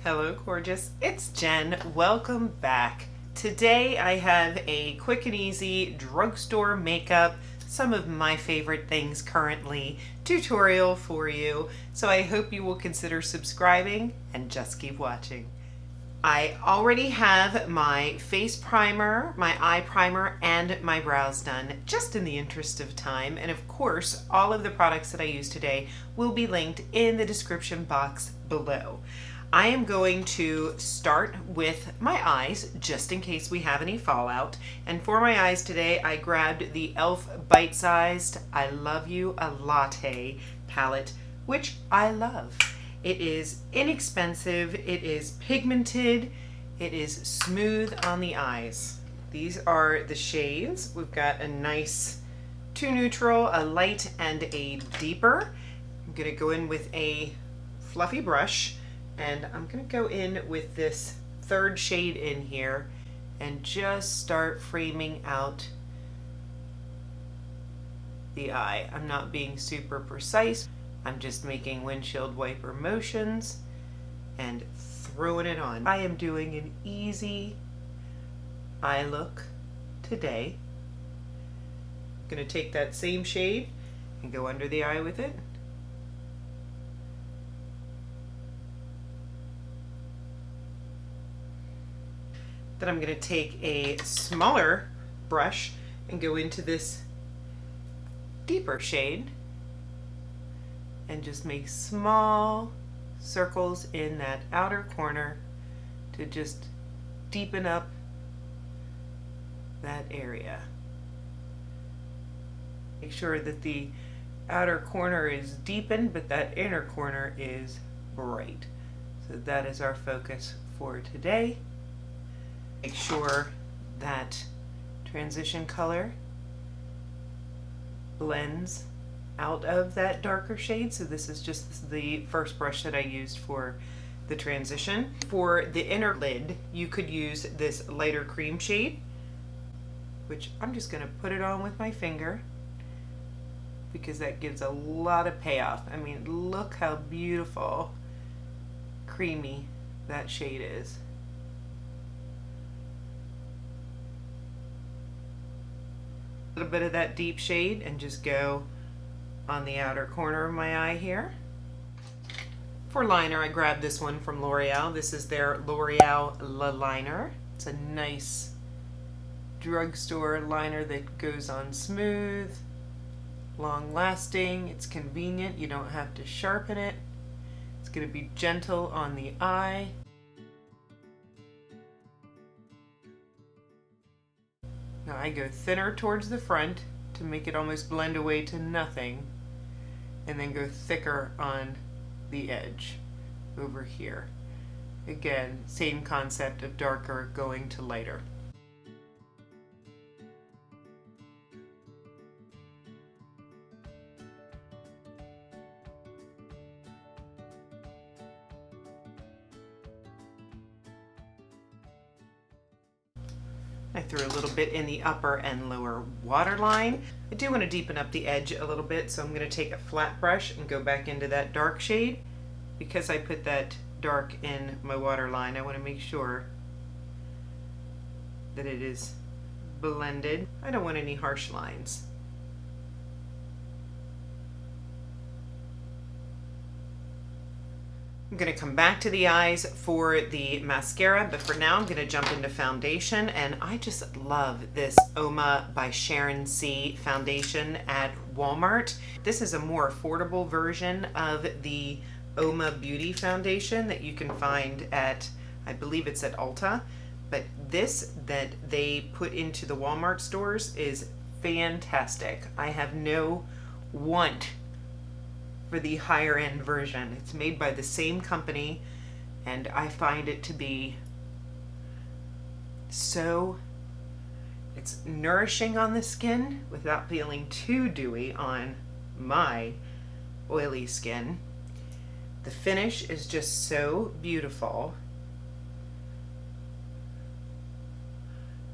Hello gorgeous, it's Jen. Welcome back. Today I have a quick and easy drugstore makeup, some of my favorite things currently, tutorial for you. So I hope you will consider subscribing and just keep watching. I already have my face primer, my eye primer, and my brows done, just in the interest of time. And of course, all of the products that I use today will be linked in the description box below. I am going to start with my eyes, just in case we have any fallout. And for my eyes today, I grabbed the e.l.f. Bite-Sized I Love You a Latte palette, which I love. It is inexpensive, it is pigmented, it is smooth on the eyes. These are the shades. We've got a nice 2 neutral, a light, and a deeper. I'm gonna go in with a fluffy brush, and I'm gonna go in with this third shade in here and just start framing out the eye. I'm not being super precise. I'm just making windshield wiper motions and throwing it on. I am doing an easy eye look today. I'm gonna take that same shade and go under the eye with it. Then I'm going to take a smaller brush and go into this deeper shade and just make small circles in that outer corner to just deepen up that area. Make sure that the outer corner is deepened, but that inner corner is bright. So that is our focus for today. Make sure that transition color blends out of that darker shade. So this is just the first brush that I used for the transition. For the inner lid, you could use this lighter cream shade, which I'm just going to put it on with my finger because that gives a lot of payoff. I mean, look how beautiful creamy that shade is. A little bit of that deep shade and just go on the outer corner of my eye here. For liner, I grabbed this one from Loreal. This is their L'Oreal La Liner. It's a nice drugstore liner that goes on smooth, long lasting. It's convenient. You don't have to sharpen it. It's going to be gentle on the eye. Now I go thinner towards the front to make it almost blend away to nothing, and then go thicker on the edge over here. Again, same concept of darker going to lighter. I threw a little bit in the upper and lower waterline. I do want to deepen up the edge a little bit, so I'm going to take a flat brush and go back into that dark shade. Because I put that dark in my waterline, I want to make sure that it is blended. I don't want any harsh lines. I'm going to come back to the eyes for the mascara, but for now I'm going to jump into foundation, and I just love this Uoma by Sharon foundation at Walmart. This is a more affordable version of the Uoma Beauty foundation that you can find at, I believe it's at Ulta, but this that they put into the Walmart stores is fantastic. I have no want for the higher end version. It's made by the same company, and I find it to be so, it's nourishing on the skin without feeling too dewy on my oily skin. The finish is just so beautiful.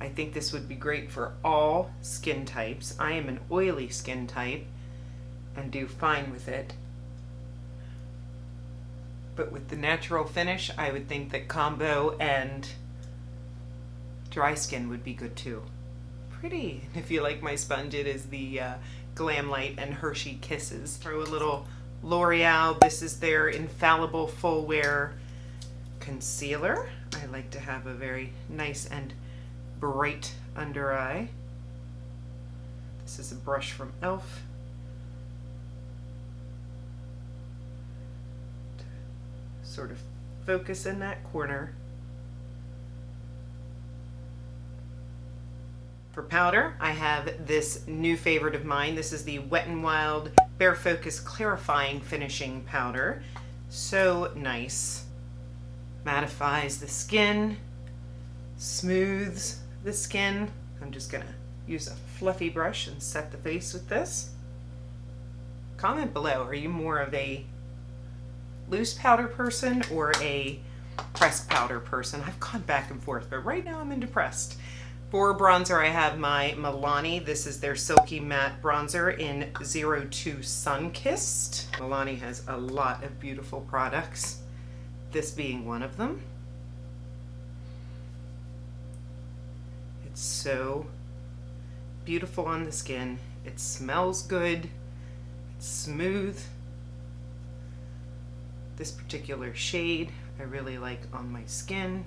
I think this would be great for all skin types. I am an oily skin type and do fine with it. But with the natural finish, I would think that combo and dry skin would be good too. Pretty. If you like my sponge, it is the Glam Light and Hershey Kisses. Throw a little L'Oreal. This is their Infallible Full Wear Concealer. I like to have a very nice and bright under eye. This is a brush from e.l.f. To sort of focus in that corner. For powder, I have this new favorite of mine. This is the Wet n Wild Bare Focus Clarifying Finishing Powder. So nice. Mattifies the skin, smooths the skin. I'm just gonna use a fluffy brush and set the face with this. Comment below, are you more of a loose powder person or a pressed powder person? I've gone back and forth, but right now I'm into pressed. For bronzer, I have my Milani. This is their Silky Matte Bronzer in 02 Sun-Kissed. Milani has a lot of beautiful products, this being one of them. It's so beautiful on the skin. It smells good. It's smooth. This particular shade I really like on my skin.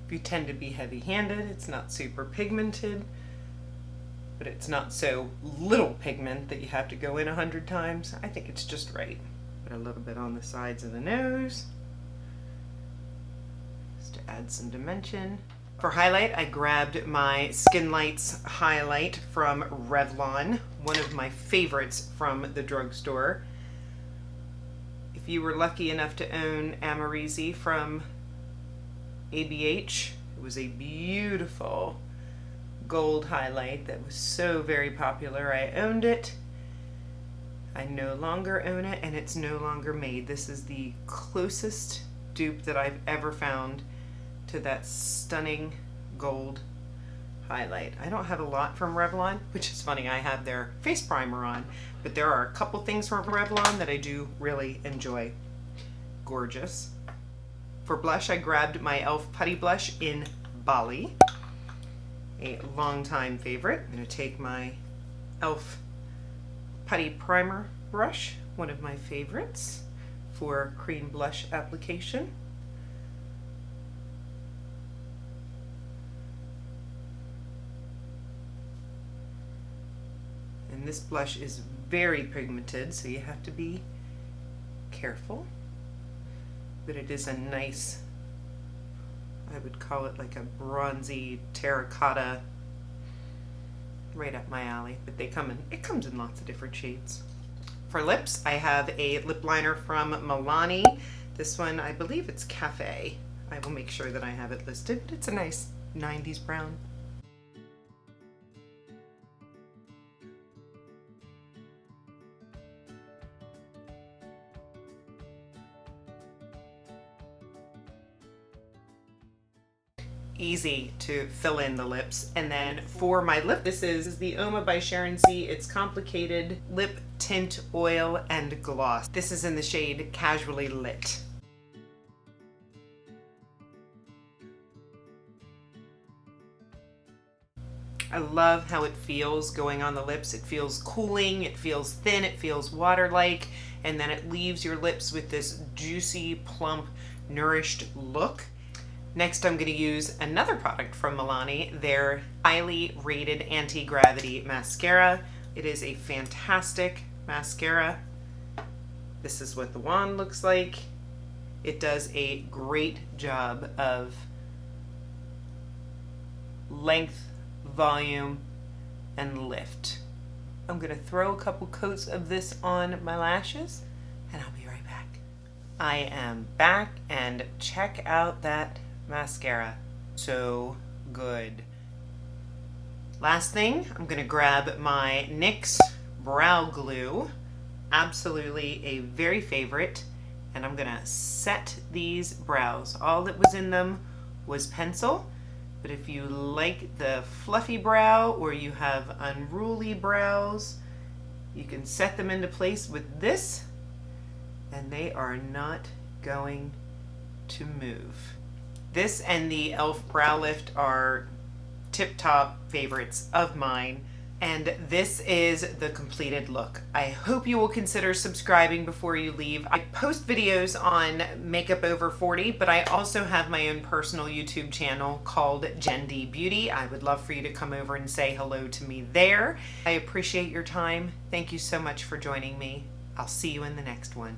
If you tend to be heavy-handed, it's not super pigmented, but it's not so little pigment that you have to go in 100 times. I think it's just right. Put a little bit on the sides of the nose, just to add some dimension. For highlight, I grabbed my Skin Lights highlight from Revlon, one of my favorites from the drugstore. If you were lucky enough to own Amarizi from ABH, it was a beautiful gold highlight that was so very popular. I owned it. I no longer own it, and it's no longer made. This is the closest dupe that I've ever found to that stunning gold highlight. I don't have a lot from Revlon, which is funny. I have their face primer on, but there are a couple things from Revlon that I do really enjoy. Gorgeous. For blush, I grabbed my e.l.f. Putty blush in Bali, a longtime favorite. I'm going to take my e.l.f. Putty primer brush, one of my favorites for cream blush application. And this blush is very pigmented, so you have to be careful. But it is a nice, I would call it like a bronzy terracotta, right up my alley. But they come in, it comes in lots of different shades. For lips, I have a lip liner from Milani. This one, I believe it's Cafe. I will make sure that I have it listed. It's a nice 90s brown. Easy to fill in the lips. And then for my lip, this is the Uoma by Sharon. It's Complicated Lip Tint Oil and Gloss. This is in the shade Casually Lit. I love how it feels going on the lips. It feels cooling, it feels thin, it feels water-like, and then it leaves your lips with this juicy, plump, nourished look. Next, I'm going to use another product from Milani, their highly rated anti-gravity mascara. It is a fantastic mascara. This is what the wand looks like. It does a great job of length, volume, and lift. I'm going to throw a couple coats of this on my lashes, and I'll be right back. I am back, and check out that mascara. So good. Last thing, I'm going to grab my NYX Brow Glue. Absolutely a very favorite. And I'm going to set these brows. All that was in them was pencil. But if you like the fluffy brow or you have unruly brows, you can set them into place with this and they are not going to move. This and the e.l.f. Brow Lift are tip-top favorites of mine. And this is the completed look. I hope you will consider subscribing before you leave. I post videos on makeup over 40, but I also have my own personal YouTube channel called Jen D Beauty. I would love for you to come over and say hello to me there. I appreciate your time. Thank you so much for joining me. I'll see you in the next one.